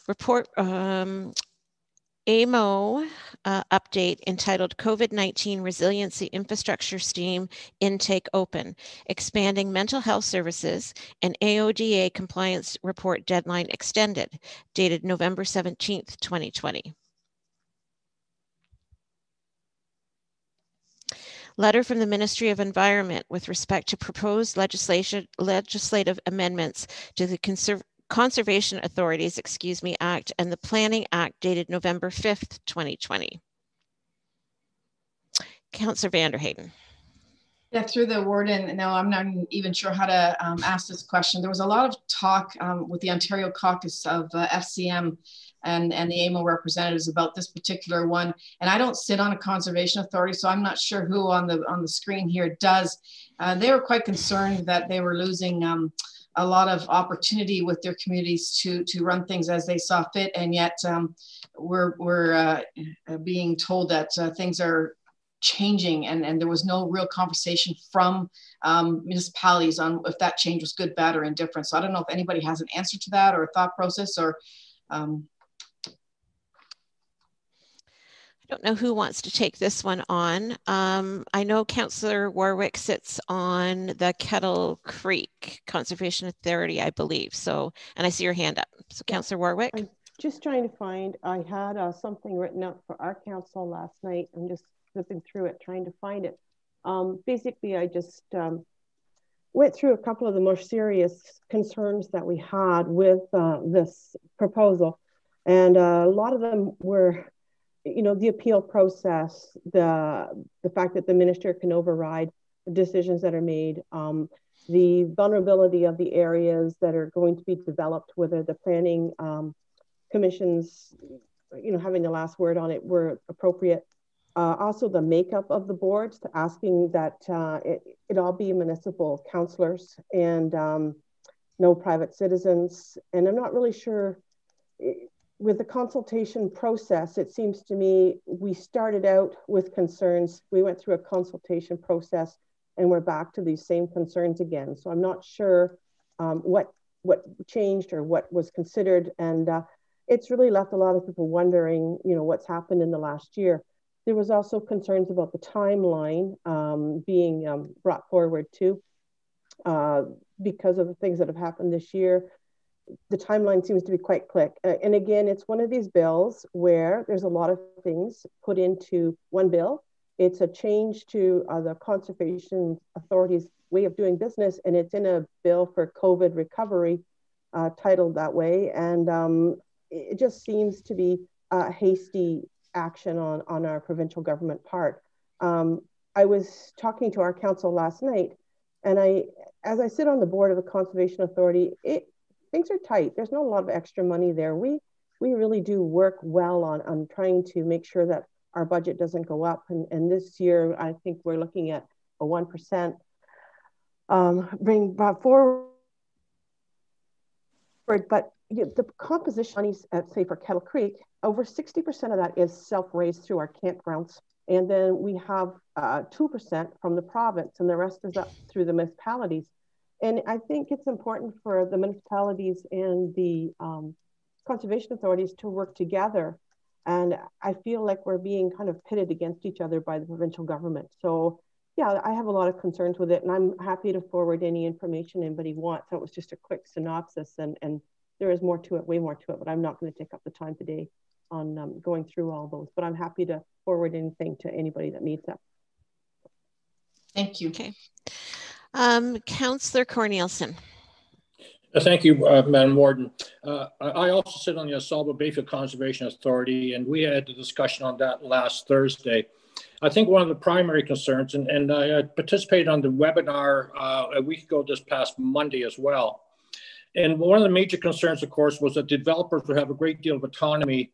Report AMO update entitled COVID-19 Resiliency Infrastructure Steam Intake Open, expanding mental health services, and AODA compliance report deadline extended, dated November 17th, 2020. Letter from the Ministry of Environment with respect to proposed legislative amendments to the Conservation Authorities, Act and the Planning Act, dated November 5th, 2020. Councillor Vanderheyden.
Yeah, through the warden. No, I'm not even sure how to ask this question. There was a lot of talk with the Ontario caucus of FCM and the AMO representatives about this particular one. And I don't sit on a conservation authority, so I'm not sure who on the screen here does. They were quite concerned that they were losing a lot of opportunity with their communities to run things as they saw fit, and yet we're being told that things are changing, and there was no real conversation from municipalities on if that change was good, bad, or indifferent. So I don't know if anybody has an answer to that or a thought process, or
I don't know who wants to take this one on. I know Councillor Warwick sits on the Kettle Creek Conservation Authority, I believe. So, and I see your hand up. So yeah. Councillor Warwick.
I'm just trying to find, I had something written up for our council last night. I'm just flipping through it, trying to find it. Basically, I just went through a couple of the more serious concerns that we had with this proposal. And a lot of them were, you know, the appeal process, the fact that the minister can override the decisions that are made, the vulnerability of the areas that are going to be developed, whether the planning commissions, you know, having the last word on it were appropriate. Also the makeup of the boards, to asking that it all be municipal councillors and no private citizens. And I'm not really sure, with the consultation process, it seems to me we started out with concerns, we went through a consultation process, and we're back to these same concerns again. So I'm not sure what changed or what was considered, and it's really left a lot of people wondering, you know, what's happened in the last year. There was also concerns about the timeline being brought forward too, because of the things that have happened this year. The timeline seems to be quite quick. And again, it's one of these bills where there's a lot of things put into one bill. It's a change to the Conservation Authority's way of doing business, and it's in a bill for COVID recovery, titled that way. And it just seems to be a hasty action on our provincial government part. I was talking to our council last night, and as I sit on the board of the Conservation Authority, things are tight. There's not a lot of extra money there. We really do work well on trying to make sure that our budget doesn't go up. And this year, I think we're looking at a 1% bring forward. But the composition monies at, say, for Kettle Creek, over 60% of that is self-raised through our campgrounds. And then we have 2% from the province, and the rest is up through the municipalities. And I think it's important for the municipalities and the conservation authorities to work together. And I feel like we're being kind of pitted against each other by the provincial government. So yeah, I have a lot of concerns with it, and I'm happy to forward any information anybody wants. That was just a quick synopsis, and there is more to it, way more to it, but I'm not going to take up the time today on going through all those, but I'm happy to forward anything to anybody that needs that.
Thank you.
Okay. Councillor Cornelissen.
Thank you, Madam Warden. I also sit on the Asalba Bayfield Conservation Authority, and we had a discussion on that last Thursday. I think one of the primary concerns, and I participated on the webinar a week ago this past Monday as well. And one of the major concerns, of course, was that developers would have a great deal of autonomy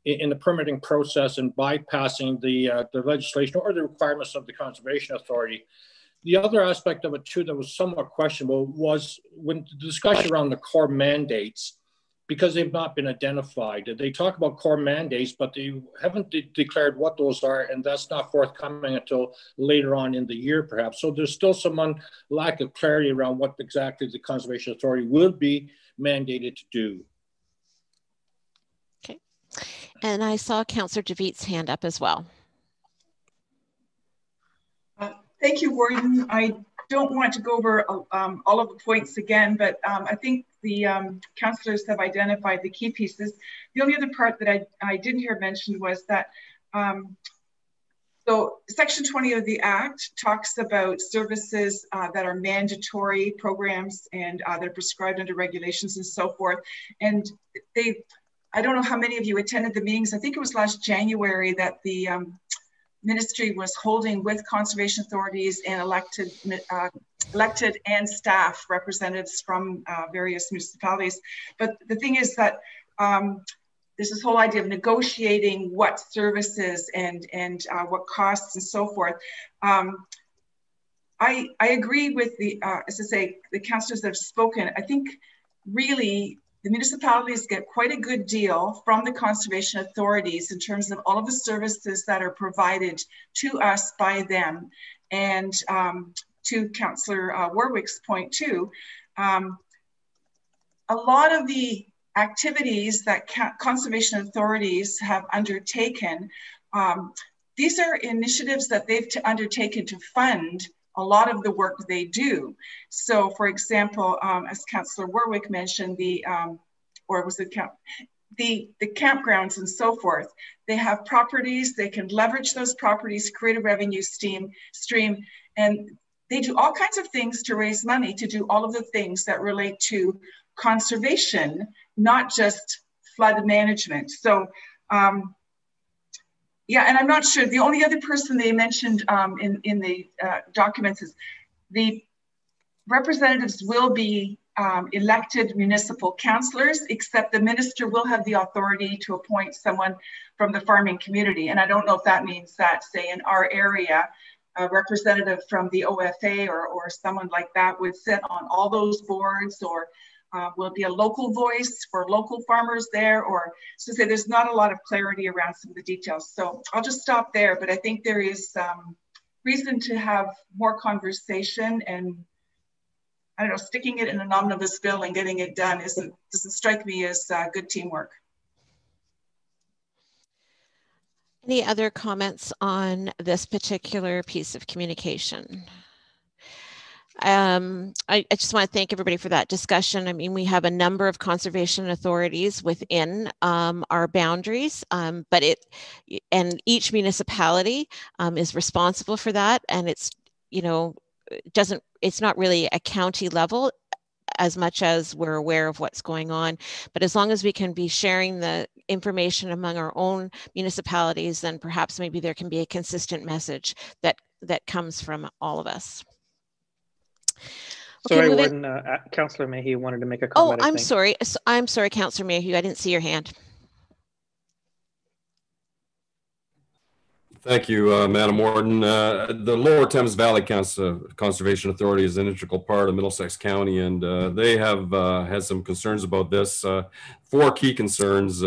in the permitting process and bypassing the legislation or the requirements of the Conservation Authority. The other aspect of it, too, that was somewhat questionable was when the discussion around the core mandates, because they've not been identified. They talk about core mandates, but they haven't declared what those are, and that's not forthcoming until later on in the year, perhaps. So there's still some lack of clarity around what exactly the Conservation Authority will be mandated to do.
Okay. And I saw Councillor DeViet's hand up as well.
Thank you, Warden. I don't want to go over all of the points again, but I think the councillors have identified the key pieces. The only other part that I didn't hear mentioned was that, so Section 20 of the Act talks about services that are mandatory programs and that are prescribed under regulations and so forth. And I don't know how many of you attended the meetings. I think it was last January that the ministry was holding with conservation authorities and elected and staff representatives from various municipalities. But the thing is that there's this whole idea of negotiating what services and what costs and so forth. I agree with the, as I say, the councillors that have spoken. I think really the municipalities get quite a good deal from the conservation authorities in terms of all of the services that are provided to us by them. And to Councillor Warwick's point too, a lot of the activities that conservation authorities have undertaken, these are initiatives that they've undertaken to fund a lot of the work they do. So for example, as Councillor Warwick mentioned, the campgrounds and so forth, they have properties, they can leverage those properties, create a revenue stream, and they do all kinds of things to raise money to do all of the things that relate to conservation, not just flood management. So yeah, and I'm not sure, the only other person they mentioned in the documents is the representatives will be elected municipal councillors, except the minister will have the authority to appoint someone from the farming community. And I don't know if that means that, say in our area, a representative from the OFA or someone like that would sit on all those boards, or will be a local voice for local farmers there, or so say there's not a lot of clarity around some of the details. So I'll just stop there, but I think there is reason to have more conversation, and I don't know, sticking it in an omnibus bill and getting it done doesn't strike me as good teamwork.
Any other comments on this particular piece of communication? I just want to thank everybody for that discussion. I mean, we have a number of conservation authorities within our boundaries, but each municipality is responsible for that, and it's, you know, it's not really a county level as much as we're aware of what's going on. But as long as we can be sharing the information among our own municipalities, then perhaps maybe there can be a consistent message that comes from all of us.
Okay, sorry, Warden, Councillor Mayhew wanted to make a comment.
Oh, I'm sorry, Councillor Mayhew, I didn't see your hand.
Thank you, Madam Warden. The Lower Thames Valley Conservation Authority is an integral part of Middlesex County, and they have had some concerns about this. 4 key concerns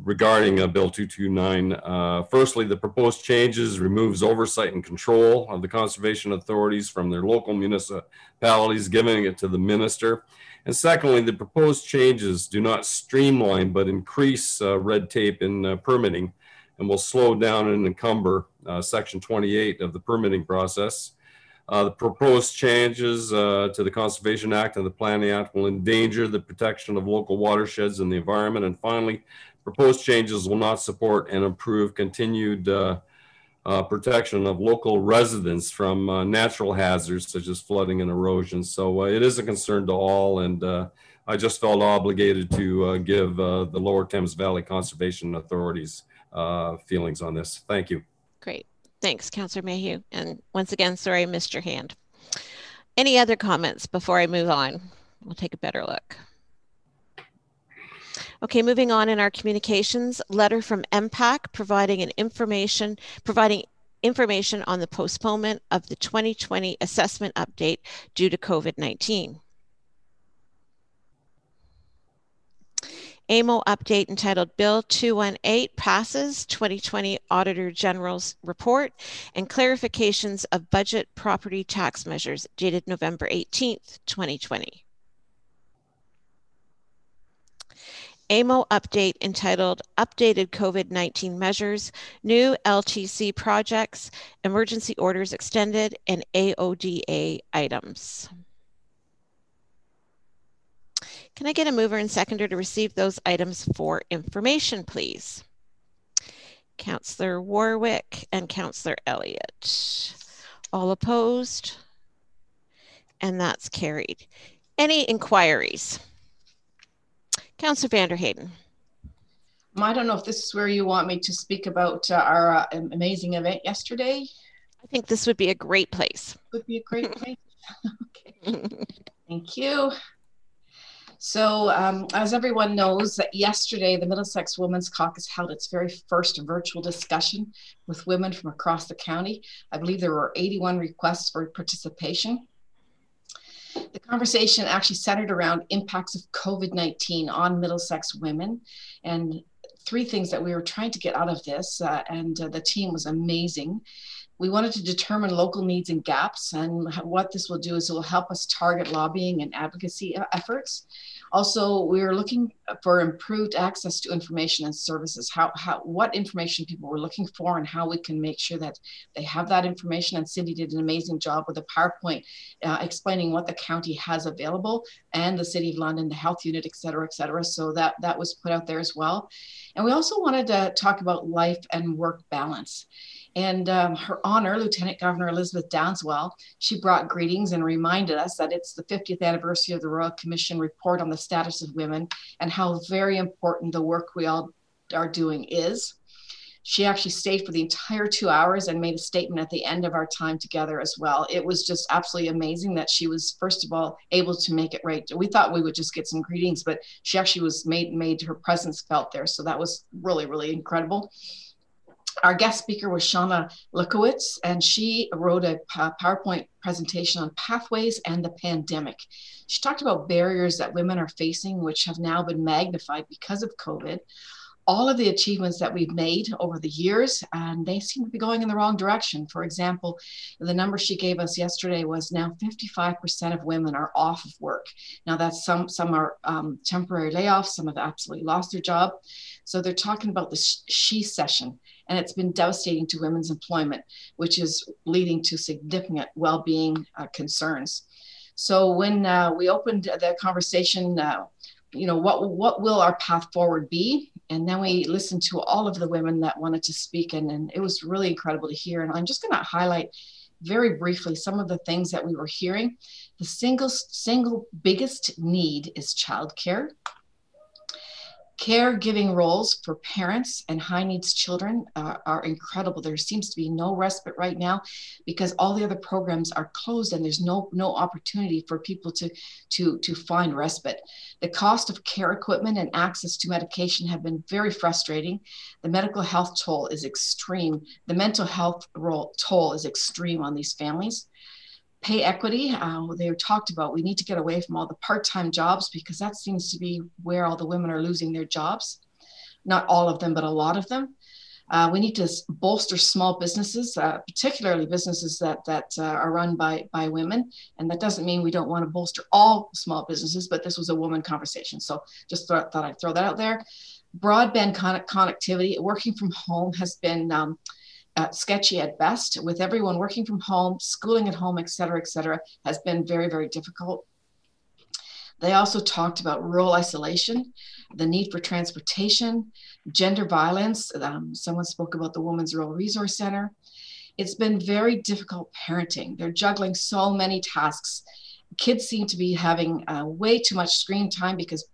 regarding Bill 229. Firstly, the proposed changes removes oversight and control of the conservation authorities from their local municipalities, giving it to the minister. And secondly, the proposed changes do not streamline but increase red tape in permitting, and will slow down and encumber Section 28 of the permitting process. The proposed changes to the Conservation Act and the Planning Act will endanger the protection of local watersheds and the environment. And finally, proposed changes will not support and improve continued protection of local residents from natural hazards such as flooding and erosion. So it is a concern to all, and I just felt obligated to give the Lower Thames Valley Conservation Authorities feelings on this. Thank you.
Great. Thanks, Councillor Mayhew. And once again, sorry I missed your hand. Any other comments before I move on? We'll take a better look. Okay, moving on in our communications, letter from MPAC providing information on the postponement of the 2020 assessment update due to COVID-19. AMO update entitled Bill 218 passes 2020 Auditor General's report and clarifications of budget property tax measures dated November 18th, 2020. AMO update entitled Updated COVID-19 Measures, New LTC Projects, Emergency Orders Extended, and AODA items. Can I get a mover and seconder to receive those items for information, please? Councillor Warwick and Councillor Elliott. All opposed? And that's carried. Any inquiries? Councillor Vanderheyden.
I don't know if this is where you want me to speak about our amazing event yesterday.
I think this would be a great place.
Would be a great place. Okay. Thank you. So as everyone knows, that yesterday the Middlesex Women's Caucus held its very first virtual discussion with women from across the county. I believe there were 81 requests for participation. The conversation actually centered around impacts of COVID-19 on Middlesex women, and three things that we were trying to get out of this, and the team was amazing. We wanted to determine local needs and gaps, and what this will do is it will help us target lobbying and advocacy efforts. Also, we were looking for improved access to information and services, what information people were looking for and how we can make sure that they have that information. And Cindy did an amazing job with a PowerPoint explaining what the county has available, and the City of London, the health unit, et cetera, et cetera. So that was put out there as well. And we also wanted to talk about life and work balance. And Her Honor, Lieutenant Governor Elizabeth Downswell, she brought greetings and reminded us that it's the 50th anniversary of the Royal Commission report on the status of women and how very important the work we all are doing is. She actually stayed for the entire 2 hours and made a statement at the end of our time together as well. It was just absolutely amazing that she was, first of all, able to make it right. We thought we would just get some greetings, but she actually was made her presence felt there. So that was really, really incredible. Our guest speaker was Shauna Lukowitz, and she wrote a PowerPoint presentation on pathways and the pandemic. She talked about barriers that women are facing, which have now been magnified because of COVID. All of the achievements that we've made over the years, and they seem to be going in the wrong direction. For example, the number she gave us yesterday was now 55% of women are off of work. Now that's some are temporary layoffs, some have absolutely lost their job. So they're talking about the she session, and it's been devastating to women's employment, which is leading to significant well-being concerns. So when we opened the conversation, what will our path forward be? And then we listened to all of the women that wanted to speak, and it was really incredible to hear. And I'm just going to highlight very briefly some of the things that we were hearing. The single biggest need is childcare. Caregiving roles for parents and high needs children are incredible. There seems to be no respite right now because all the other programs are closed, and there's no opportunity for people to find respite. The cost of care equipment and access to medication have been very frustrating. The medical health toll is extreme. The mental health toll is extreme on these families. Pay equity, they talked about we need to get away from all the part-time jobs because that seems to be where all the women are losing their jobs. Not all of them, but a lot of them. We need to bolster small businesses, particularly businesses that are run by women. And that doesn't mean we don't want to bolster all small businesses, but this was a woman conversation. So just thought I'd throw that out there. Broadband connectivity, working from home has been sketchy at best. With everyone working from home, schooling at home, et cetera, has been very, very difficult. They also talked about rural isolation, the need for transportation, gender violence. Someone spoke about the Women's Rural Resource Center. It's been very difficult parenting. They're juggling so many tasks. Kids seem to be having way too much screen time because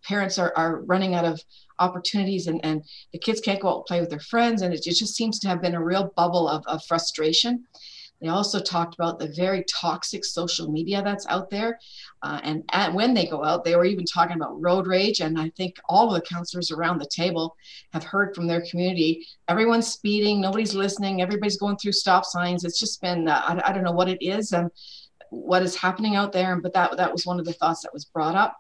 parents are running out of opportunities, and the kids can't go out and play with their friends, and it just seems to have been a real bubble of frustration. They also talked about the very toxic social media that's out there, and when they go out, they were even talking about road rage, and I think all of the counselors around the table have heard from their community. Everyone's speeding, nobody's listening, everybody's going through stop signs. It's just been, I don't know what it is and what is happening out there, but that was one of the thoughts that was brought up.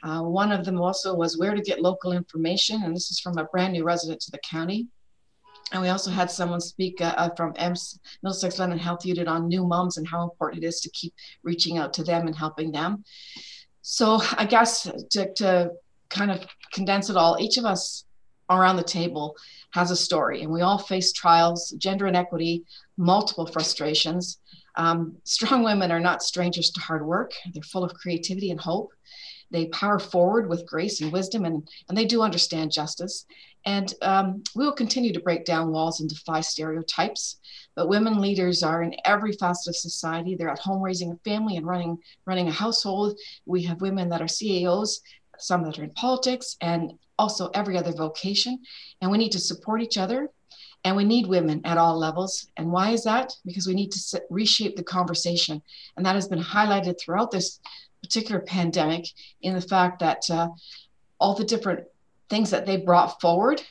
One of them also was where to get local information, and this is from a brand new resident to the county. And we also had someone speak from Middlesex London Health Unit on new moms and how important it is to keep reaching out to them and helping them. So I guess to kind of condense it all, each of us around the table has a story, and we all face trials, gender inequity, multiple frustrations. Strong women are not strangers to hard work. They're full of creativity and hope. They power forward with grace and wisdom, and they do understand justice. And we will continue to break down walls and defy stereotypes. But women leaders are in every facet of society. They're at home raising a family and running a household. We have women that are CEOs, some that are in politics, and also every other vocation. And we need to support each other. And we need women at all levels. And why is that? Because we need to reshape the conversation. And that has been highlighted throughout this particular pandemic in the fact that all the different things that they brought forward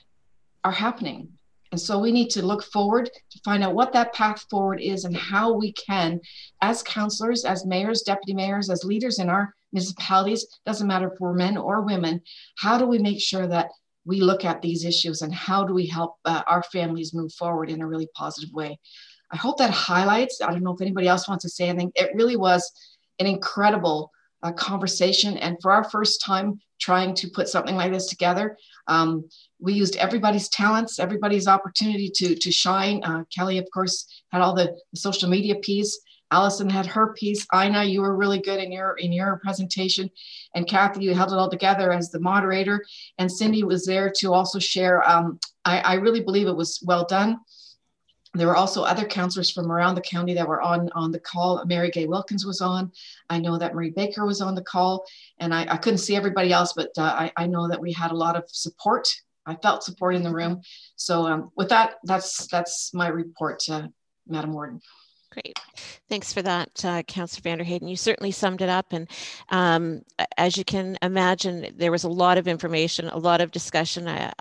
are happening. And so we need to look forward to find out what that path forward is and how we can, as councillors, as mayors, deputy mayors, as leaders in our municipalities, doesn't matter if we're men or women, how do we make sure that we look at these issues and how do we help our families move forward in a really positive way? I hope that highlights, I don't know if anybody else wants to say anything, it really was an incredible conversation. And for our first time trying to put something like this together, we used everybody's talents, everybody's opportunity to shine. Kelly, of course, had all the social media piece. Allison had her piece. Ina, you were really good in your presentation. And Kathy, you held it all together as the moderator. And Cindy was there to also share. I really believe it was well done. There were also other counselors from around the county that were on the call. Mary Gay Wilkins was on. I know that Marie Baker was on the call. And I couldn't see everybody else, but I know that we had a lot of support. I felt support in the room. So with that, that's my report, Madam Warden.
Great. Thanks for that, Councillor Vanderheyden. You certainly summed it up. And as you can imagine, there was a lot of information, a lot of discussion. I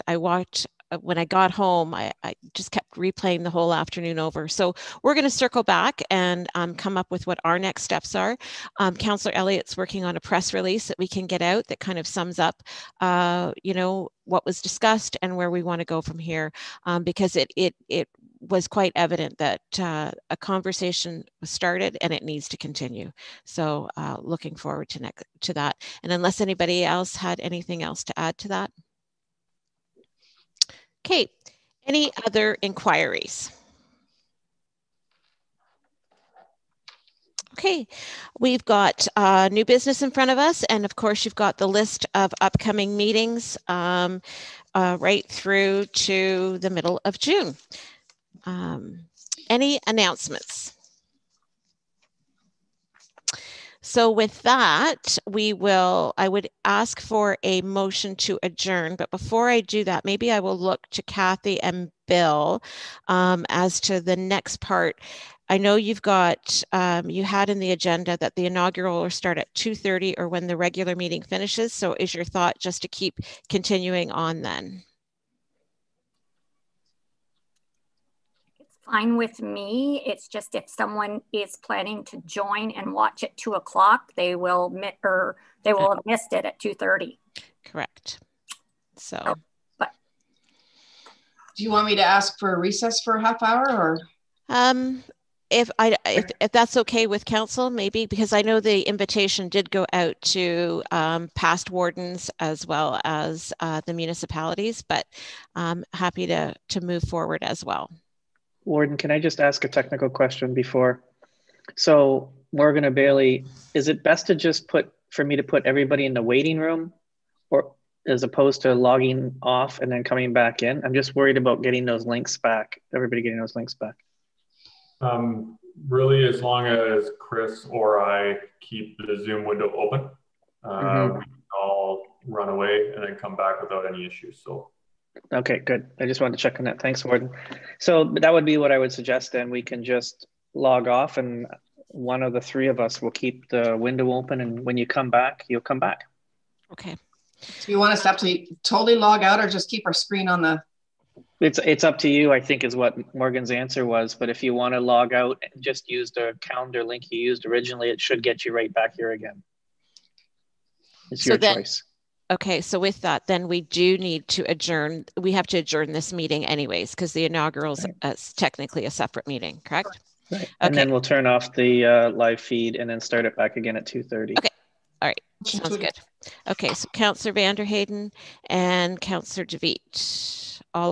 watched, when I got home, I just kept replaying the whole afternoon over. So we're going to circle back and come up with what our next steps are. Councillor Elliott's working on a press release that we can get out that kind of sums up, what was discussed and where we want to go from here, because it was quite evident that a conversation was started and it needs to continue. So looking forward to that. And unless anybody else had anything else to add to that. Okay, any other inquiries? Okay, we've got new business in front of us, and of course you've got the list of upcoming meetings right through to the middle of June. Any announcements? So with that, I would ask for a motion to adjourn. But before I do that, maybe I will look to Kathy and Bill as to the next part. I know you've got, you had in the agenda that the inaugural will start at 2:30 or when the regular meeting finishes. So is your thought just to keep continuing on then?
Fine with me. It's just if someone is planning to join and watch at 2 o'clock, they will have missed it at 2:30.
Correct. So,
but
do you want me to ask for a recess for a half hour, or?
If that's okay with council, maybe, because I know the invitation did go out to past wardens as well as the municipalities, but I'm happy to move forward as well.
Warden, can I just ask a technical question before? So Morgan or Bailey, is it best to just for me to put everybody in the waiting room, or as opposed to logging off and then coming back in? I'm just worried about getting those links back, everybody getting those links back.
Really, as long as Chris or I keep the Zoom window open, we can all run away and then come back without any issues. So.
Okay, good. I just wanted to check on that. Thanks, Warden. So that would be what I would suggest. Then we can just log off and one of the three of us will keep the window open. And when you come back, you'll come back.
Okay.
Do you want us to have to totally log out or just keep our screen on the?
It's up to you, I think, is what Morgan's answer was. But if you want to log out and just use the calendar link you used originally, it should get you right back here again. It's your choice.
Okay, so with that, then we do need to adjourn. We have to adjourn this meeting anyways, because the inaugural is technically a separate meeting, correct?
Right. Okay. And then we'll turn off the live feed and then start it back again at 2:30.
Okay. All right. Sounds good. Okay, so Councillor Vanderheyden and Councillor DeViet, all